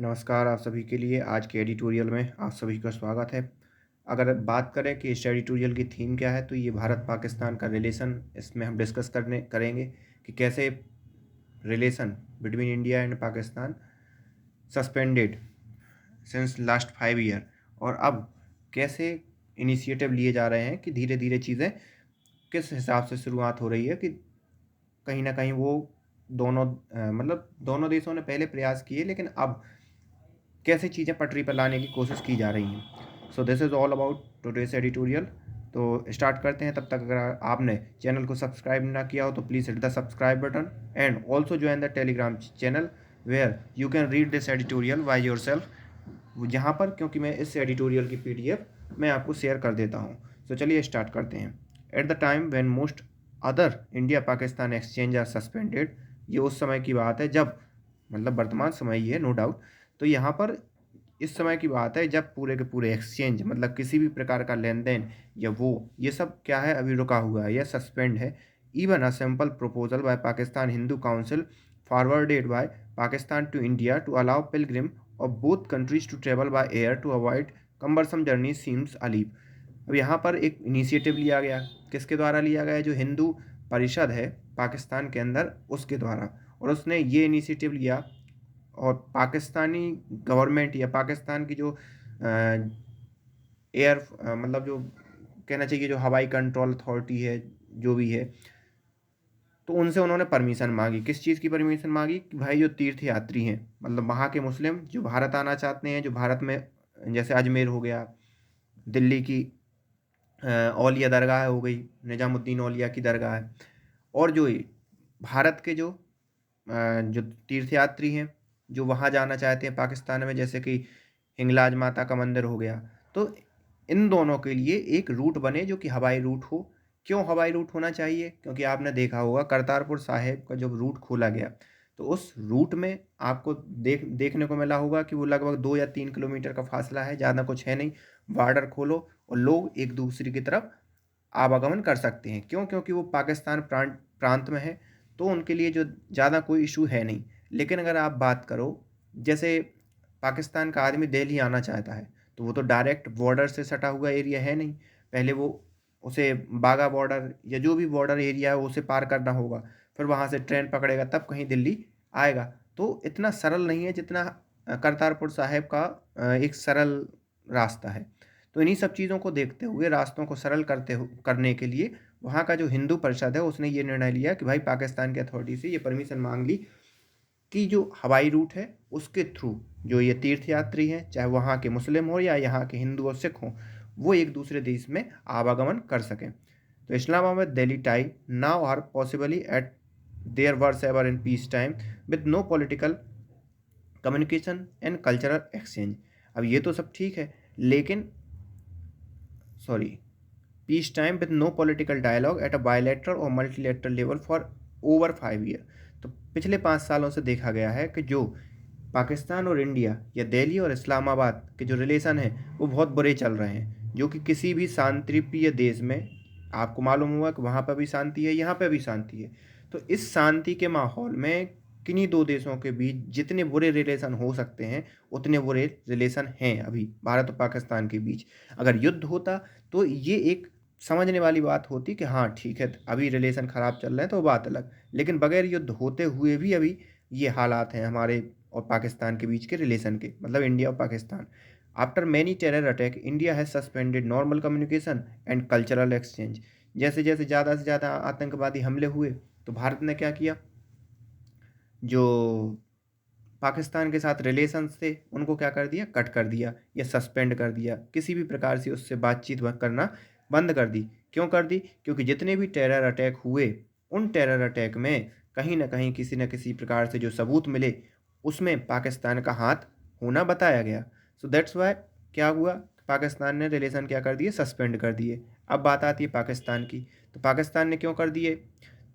नमस्कार आप सभी के लिए आज के एडिटोरियल में आप सभी का स्वागत है। अगर बात करें कि इस एडिटोरियल की थीम क्या है तो ये भारत पाकिस्तान का रिलेशन इसमें हम डिस्कस करने करेंगे कि कैसे relation between India and Pakistan suspended since last 5 year और अब कैसे इनिशिएटिव लिए जा रहे हैं कि धीरे धीरे चीज़ें किस हिसाब से शुरुआत हो रही है कि कहीं ना कहीं वो दोनों मतलब दोनों देशों ने पहले प्रयास किए लेकिन अब कैसे चीज़ें पटरी पर लाने की कोशिश की जा रही हैं। So this is all about today's editorial. तो स्टार्ट करते हैं। तब तक अगर आपने चैनल को सब्सक्राइब ना किया हो तो please hit the subscribe button and also join the Telegram channel where you can read this editorial by your self, जहाँ पर क्योंकि मैं इस एडिटोरियल की PDF मैं आपको शेयर कर देता हूँ। सो चलिए स्टार्ट करते हैं। At the time when most other India Pakistan exchange are suspended, ये उस समय की बात है जब मतलब वर्तमान समय ही है, नो डाउट। तो यहाँ पर इस समय की बात है जब पूरे के पूरे एक्सचेंज मतलब किसी भी प्रकार का लेन देन या वो ये सब क्या है अभी रुका हुआ है या सस्पेंड है। Even a simple proposal by Pakistan Hindu council forwarded by Pakistan to India to allow pilgrim of both countries to travel by air to avoid cumbersome journey seems अलीब। अब यहाँ पर एक इनिशिएटिव लिया गया, किसके द्वारा लिया गया? जो हिंदू परिषद है पाकिस्तान के अंदर उसके द्वारा, और उसने ये इनिशिएटिव लिया और पाकिस्तानी गवर्नमेंट या पाकिस्तान की जो एयर मतलब जो कहना चाहिए जो हवाई कंट्रोल अथॉरिटी है जो भी है, तो उनसे उन्होंने परमिशन मांगी। किस चीज़ की परमिशन मांगी? कि भाई जो तीर्थ यात्री हैं मतलब वहाँ के मुस्लिम जो भारत आना चाहते हैं, जो भारत में जैसे अजमेर हो गया, दिल्ली की औलिया दरगाह हो गई, निज़ामुद्दीन औलिया की दरगाह है, और जो ये भारत के जो तीर्थयात्री हैं जो वहाँ जाना चाहते हैं पाकिस्तान में, जैसे कि हिंगलाज माता का मंदिर हो गया, तो इन दोनों के लिए एक रूट बने जो कि हवाई रूट हो। क्यों हवाई रूट होना चाहिए? क्योंकि आपने देखा होगा करतारपुर साहिब का जब रूट खोला गया तो उस रूट में आपको देखने को मिला होगा कि वो लगभग 2 या 3 किलोमीटर का फासला है, ज़्यादा कुछ है नहीं। बॉर्डर खोलो और लोग एक दूसरे की तरफ आवागमन कर सकते हैं। क्यों? क्योंकि वो पाकिस्तान प्रांत में है, तो उनके लिए जो ज़्यादा कोई इशू है नहीं। लेकिन अगर आप बात करो, जैसे पाकिस्तान का आदमी दिल्ली आना चाहता है तो वो तो डायरेक्ट बॉर्डर से सटा हुआ एरिया है नहीं, पहले वो उसे बागा बॉर्डर या जो भी बॉर्डर एरिया है उसे पार करना होगा, फिर वहाँ से ट्रेन पकड़ेगा तब कहीं दिल्ली आएगा। तो इतना सरल नहीं है जितना करतारपुर साहिब का एक सरल रास्ता है। तो इन्हीं सब चीज़ों को देखते हुए रास्तों को सरल करने के लिए वहाँ का जो हिंदू परिषद है उसने ये निर्णय लिया कि भाई पाकिस्तान की अथॉरिटी से ये परमिशन मांग ली कि जो हवाई रूट है उसके थ्रू जो ये तीर्थयात्री हैं, चाहे वहाँ के मुस्लिम हो या यहाँ के हिंदू और सिख हों, वो एक दूसरे देश में आवागमन कर सकें। तो Islamabad Delhi ties now are possibly at their worst ever in peace time with no political communication and cultural exchange. अब ये तो सब ठीक है, लेकिन sorry, peace time with no political dialogue at a bilateral और multilateral level for over 5 year. तो पिछले 5 सालों से देखा गया है कि जो पाकिस्तान और इंडिया या दिल्ली और इस्लामाबाद के जो रिलेशन हैं वो बहुत बुरे चल रहे हैं, जो कि किसी भी शांतिप्रिय देश में आपको मालूम हुआ कि वहाँ पर भी शांति है, यहाँ पर भी शांति है। तो इस शांति के माहौल में किन्हीं दो देशों के बीच जितने बुरे रिलेशन हो सकते हैं उतने बुरे रिलेशन हैं अभी भारत और पाकिस्तान के बीच। अगर युद्ध होता तो ये एक समझने वाली बात होती कि हाँ ठीक है अभी रिलेशन ख़राब चल रहे हैं तो बात अलग, लेकिन बगैर युद्ध होते हुए भी अभी ये हालात हैं हमारे और पाकिस्तान के बीच के रिलेशन के, मतलब इंडिया और Pakistan. After many terror attack India has suspended normal communication and cultural exchange. जैसे जैसे ज़्यादा से ज़्यादा आतंकवादी हमले हुए तो भारत ने क्या किया, जो पाकिस्तान के साथ रिलेशंस थे उनको क्या कर दिया, कट कर दिया या सस्पेंड कर दिया, किसी भी प्रकार से उससे बातचीत करना बंद कर दी। क्यों कर दी? क्योंकि जितने भी टेरर अटैक हुए उन टेरर अटैक में कहीं ना कहीं किसी न किसी प्रकार से जो सबूत मिले उसमें पाकिस्तान का हाथ होना बताया गया। सो दैट्स वाई क्या हुआ, पाकिस्तान ने रिलेशन क्या कर दिए, सस्पेंड कर दिए। अब बात आती है पाकिस्तान की, तो पाकिस्तान ने क्यों कर दिए?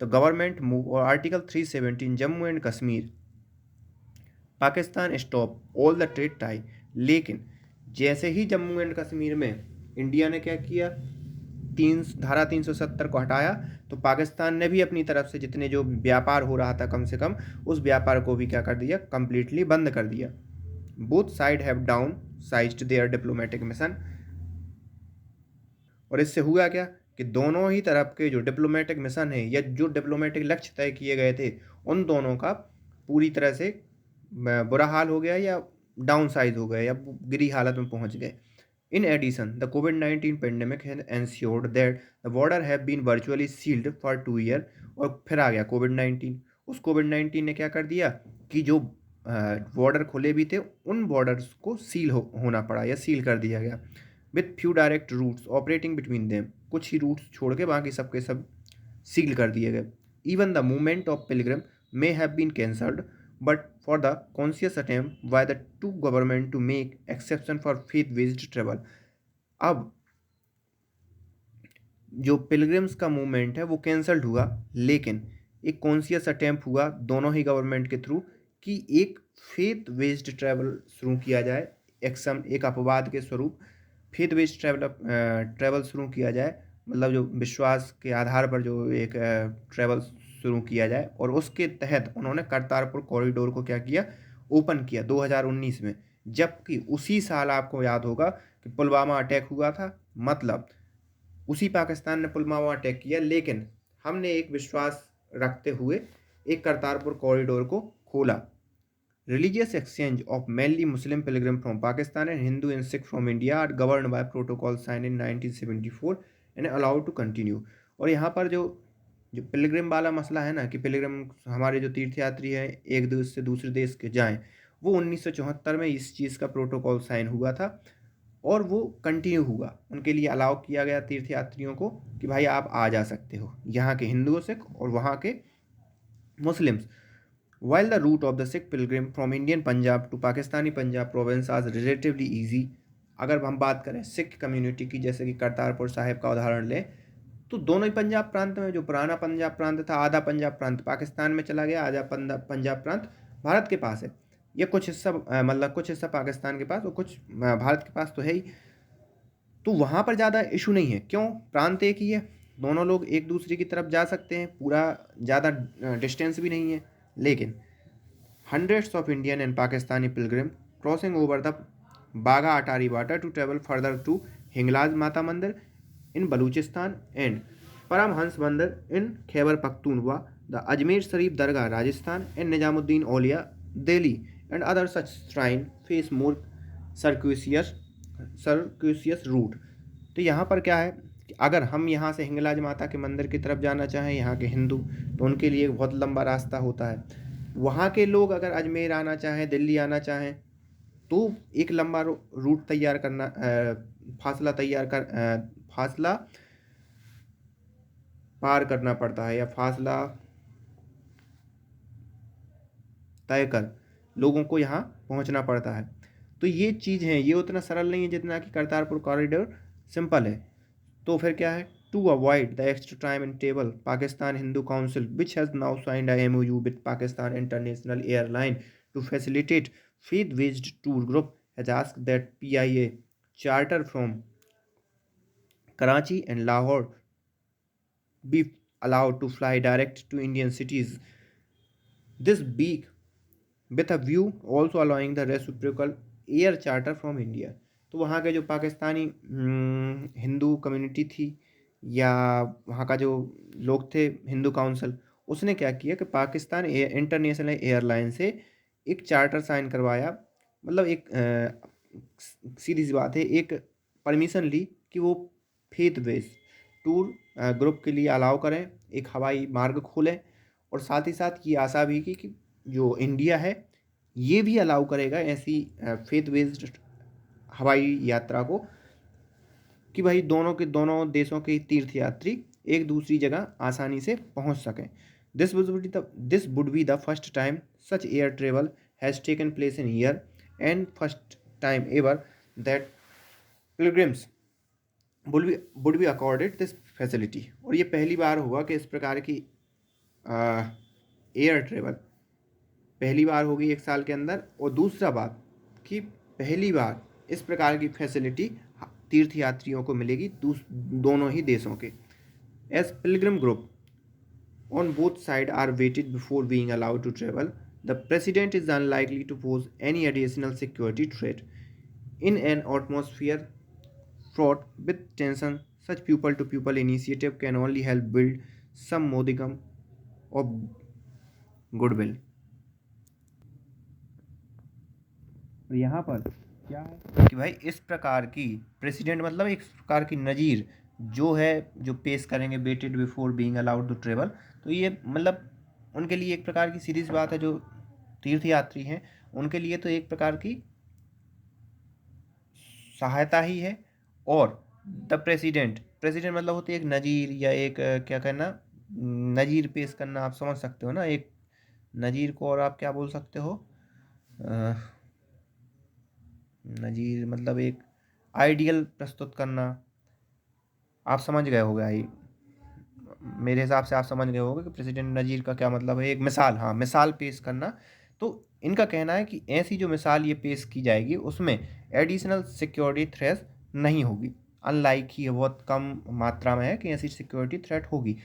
तो गवर्नमेंट मूव और article 317 Jammu and Kashmir Pakistan stop all the trade tie. लेकिन जैसे ही जम्मू एंड कश्मीर में इंडिया ने क्या किया, धारा 370 को हटाया, तो पाकिस्तान ने भी अपनी तरफ से जितने जो व्यापार हो रहा था कम से कम उस व्यापार को भी क्या कर दिया, कंप्लीटली बंद कर दिया। Both side have downsized their diplomatic mission. और इससे हुआ क्या कि दोनों ही तरफ के जो डिप्लोमेटिक मिशन है या जो डिप्लोमेटिक लक्ष्य तय किए गए थे, उन दोनों का पूरी तरह से बुरा हाल हो गया या डाउन साइज हो गए या गिरी हालत में पहुंच गए। In addition, the COVID-19 pandemic has ensured that the border have been virtually sealed for 2 years। और फिर आ गया कोविड 19। उस कोविड 19 ने क्या कर दिया कि जो बॉर्डर खुले भी थे उन बॉर्डर्स को होना पड़ा या सील कर दिया गया। With few direct routes operating between them, कुछ ही रूट्स छोड़ के बाकी सबके सब सील कर दिए गए। Even the movement of Pilgrim may have been cancelled, but for the conscious attempt by the two government to make exception for faith-based travel। अब जो पिलग्रिम्स का मूवमेंट है वो कैंसल्ड हुआ, लेकिन एक कॉन्शियस अटेम्प्ट हुआ दोनों ही गवर्नमेंट के थ्रू कि एक फेथ बेस्ड ट्रैवल शुरू किया जाए। एक अपवाद के स्वरूप फेथ बेस्ड ट्रैवल शुरू किया जाए, मतलब जो विश्वास के आधार पर जो एक ट्रैवल शुरू किया जाए। और उसके तहत उन्होंने करतारपुर कॉरिडोर को क्या किया, ओपन किया 2019 में। जबकि उसी साल आपको याद होगा कि पुलवामा अटैक हुआ था, मतलब उसी पाकिस्तान ने पुलवामा अटैक किया, लेकिन हमने एक विश्वास रखते हुए एक करतारपुर कॉरिडोर को खोला। Religious exchange of mainly Muslim pilgrim from Pakistan and Hindu and Sikh from India are governed by protocol signed in 1974 and allowed to continue। और यहाँ पर जो जो पिलग्रिम वाला मसला है ना कि पिलग्रिम हमारे जो तीर्थयात्री हैं एक देश से दूसरे देश के जाएं, वो 1974 में इस चीज़ का प्रोटोकॉल साइन हुआ था और वो कंटिन्यू हुआ। उनके लिए अलाउ किया गया तीर्थयात्रियों को कि भाई आप आ जा सकते हो, यहाँ के हिंदू सिख और वहाँ के Muslims. While the route of the Sikh pilgrim from Indian Punjab to Pakistani Punjab province is relatively easy। अगर हम बात करें सिख कम्युनिटी की, जैसे कि करतारपुर साहिब का उदाहरण लें, तो दोनों ही पंजाब प्रांत में, जो पुराना पंजाब प्रांत था, आधा पंजाब प्रांत पाकिस्तान में चला गया, आधा पंजाब प्रांत भारत के पास है। ये कुछ हिस्सा मतलब कुछ हिस्सा पाकिस्तान के पास और कुछ भारत के पास तो है ही। तो वहाँ पर ज़्यादा इशू नहीं है, क्यों? प्रांत एक ही है, दोनों लोग एक दूसरे की तरफ जा सकते हैं, पूरा ज़्यादा डिस्टेंस भी नहीं है। लेकिन hundreds of Indian and Pakistani pilgrims crossing over the Bagha Atari border to travel further to Hinglaj Mata Mandir in Baluchistan and Paramhans Mandir in Khyber Pakhtunkhwa, the Ajmer Sharif Dargah Rajasthan and Nizamuddin Aulia Delhi and other such shrine face more circuitous route। तो यहाँ पर क्या है कि अगर हम यहाँ से हिंगलाज माता के मंदिर की तरफ जाना चाहें, यहाँ के हिंदू, तो उनके लिए एक बहुत लंबा रास्ता होता है। वहाँ के लोग अगर अजमेर आना चाहें, दिल्ली आना चाहें, तो एक लंबा रूट तैयार करना, फासला पार करना पड़ता है या फासला तय कर लोगों को यहाँ पहुँचना पड़ता है। तो ये चीज़ है, ये उतना सरल नहीं है जितना कि करतारपुर कॉरिडोर सिंपल है। तो फिर क्या है, to avoid the extra time in table, Pakistan Hindu council which has now signed a MOU with Pakistan international airline to facilitate faith based tour group has asked that PIA charter from Karachi and Lahore be allowed to fly direct to Indian cities, this week, with a view also allowing the reciprocal air charter from India। तो वहाँ के जो Pakistani Hindu community थी या वहाँ का जो लोग थे, हिंदू काउंसिल, उसने क्या किया कि पाकिस्तान इंटरनेशनल एयरलाइन से एक चार्टर साइन करवाया, मतलब एक सीधी सी बात है, एक परमिशन ली कि वो फेथ बेस्ड टूर ग्रुप के लिए अलाउ करें, एक हवाई मार्ग खोलें। और साथ ही साथ ये आशा भी की कि जो इंडिया है ये भी अलाउ करेगा ऐसी फेथ बेस्ड हवाई यात्रा को, कि भाई दोनों देशों के तीर्थयात्री एक दूसरी जगह आसानी से पहुंच सकें। This would be the first time such air travel has taken place in year and first time ever that pilgrims would be accorded this facility. और ये पहली बार हुआ कि इस प्रकार की एयर ट्रेवल पहली बार होगी एक साल के अंदर। और दूसरा बात कि पहली बार इस प्रकार की फैसिलिटी तीर्थयात्रियों को मिलेगी दोनों ही देशों के। As pilgrim group on both side are vetted before being allowed to travel, The president is unlikely to pose any additional security threat. In an atmosphere fraught with tension, such people to people initiative can only help build some modicum of goodwill. और यहाँ पर क्या है कि भाई इस प्रकार की प्रेसिडेंट मतलब एक प्रकार की नज़ीर जो है जो पेश करेंगे vetted before being allowed to travel, तो ये मतलब उनके लिए एक प्रकार की सीरीज बात है। जो तीर्थयात्री हैं उनके लिए तो एक प्रकार की सहायता ही है। और द प्रेसिडेंट, प्रेसिडेंट मतलब होती है एक नज़ीर या एक क्या कहना, नज़ीर पेश करना, आप समझ सकते हो ना एक नज़ीर को। और आप क्या बोल सकते हो, नज़ीर मतलब एक आइडियल प्रस्तुत करना। आप समझ गए होगे आई, मेरे हिसाब से आप समझ गए होगे कि प्रेसिडेंट नज़ीर का क्या मतलब है, एक मिसाल, हाँ मिसाल पेश करना। तो इनका कहना है कि ऐसी जो मिसाल ये पेश की जाएगी उसमें एडिशनल सिक्योरिटी थ्रेट नहीं होगी। अनलाइक ही बहुत कम मात्रा में है कि ऐसी सिक्योरिटी थ्रेट होगी।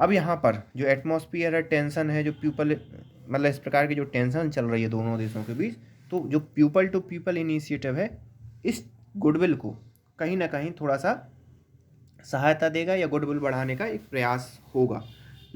अब यहाँ पर जो एटमॉस्फियर है, टेंशन है, जो पीपल मतलब इस प्रकार की जो टेंशन चल रही है दोनों देशों के बीच, तो जो पीपल टू पीपल इनिशिएटिव है इस गुडविल को कहीं ना कहीं थोड़ा सा सहायता देगा या गुडविल बढ़ाने का एक प्रयास होगा।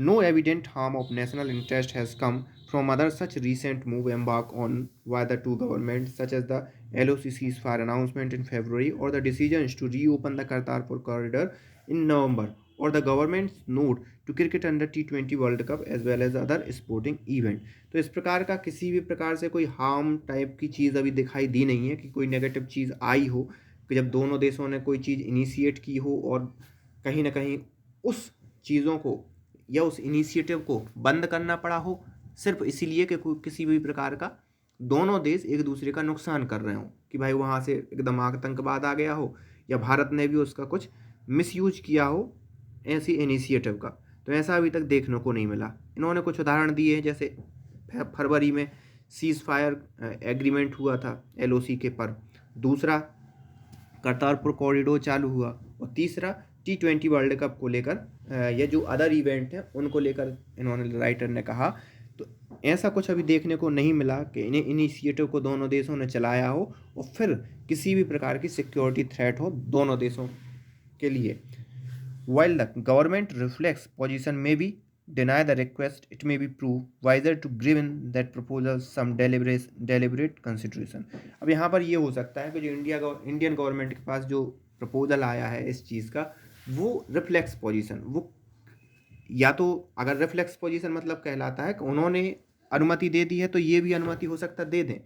No evident harm of national interest has come from other such recent move embarked on by the two governments, such as the LOC ceasefire announcement in February or the decisions to reopen the Kartarpur corridor in November, or the government's note to cricket under T20 World Cup as well as other sporting event। तो इस प्रकार का किसी भी प्रकार से कोई harm type की चीज़ अभी दिखाई दी नहीं है कि कोई नेगेटिव चीज़ आई हो कि जब दोनों देशों ने कोई चीज़ इनिशिएट की हो और कहीं ना कहीं उस चीज़ों को या उस इनिशिएटिव को बंद करना पड़ा हो सिर्फ इसीलिए कि कोई किसी भी प्रकार का दोनों देश एक दूसरे का नुकसान कर रहे हो, कि भाई वहाँ से एकदम आतंकवाद आ गया हो या भारत ने भी उसका कुछ मिसयूज किया हो ऐसी इनिशिएटिव का। तो ऐसा अभी तक देखने को नहीं मिला। इन्होंने कुछ उदाहरण दिए हैं, जैसे फरवरी में सीज फायर एग्रीमेंट हुआ था LOC के पर, दूसरा करतारपुर कॉरिडोर चालू हुआ, और तीसरा T20 वर्ल्ड कप को लेकर या जो अदर इवेंट हैं उनको लेकर इन्होंने, राइटर ने कहा। तो ऐसा कुछ अभी देखने को नहीं मिला कि इन्हें इनिशिएटिव को दोनों देशों ने चलाया हो और फिर किसी भी प्रकार की सिक्योरिटी थ्रेट हो दोनों देशों के लिए। While the government reflects position may be deny the request, it may be proved wiser to given that proposal some deliberate consideration। अब यहाँ पर ये हो सकता है कि जो इंडियन गवर्नमेंट के पास जो प्रपोजल आया है इस चीज़ का, वो रिफ्लेक्स पोजीशन, वो या तो अगर रिफ्लेक्स पोजीशन मतलब कहलाता है कि उन्होंने अनुमति दे दी है तो ये भी अनुमति हो सकता है दे दें,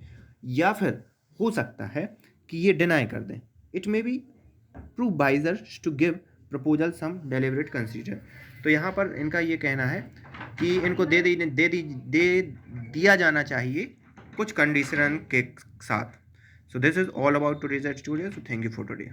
या फिर हो सकता है कि ये डिनाई कर दें। It may be prove wiser to give proposal some deliberate consider. तो यहाँ पर इनका ये कहना है कि इनको दे दिया जाना चाहिए कुछ कंडीशन के साथ। So this is all about today's studio. So thank you for today.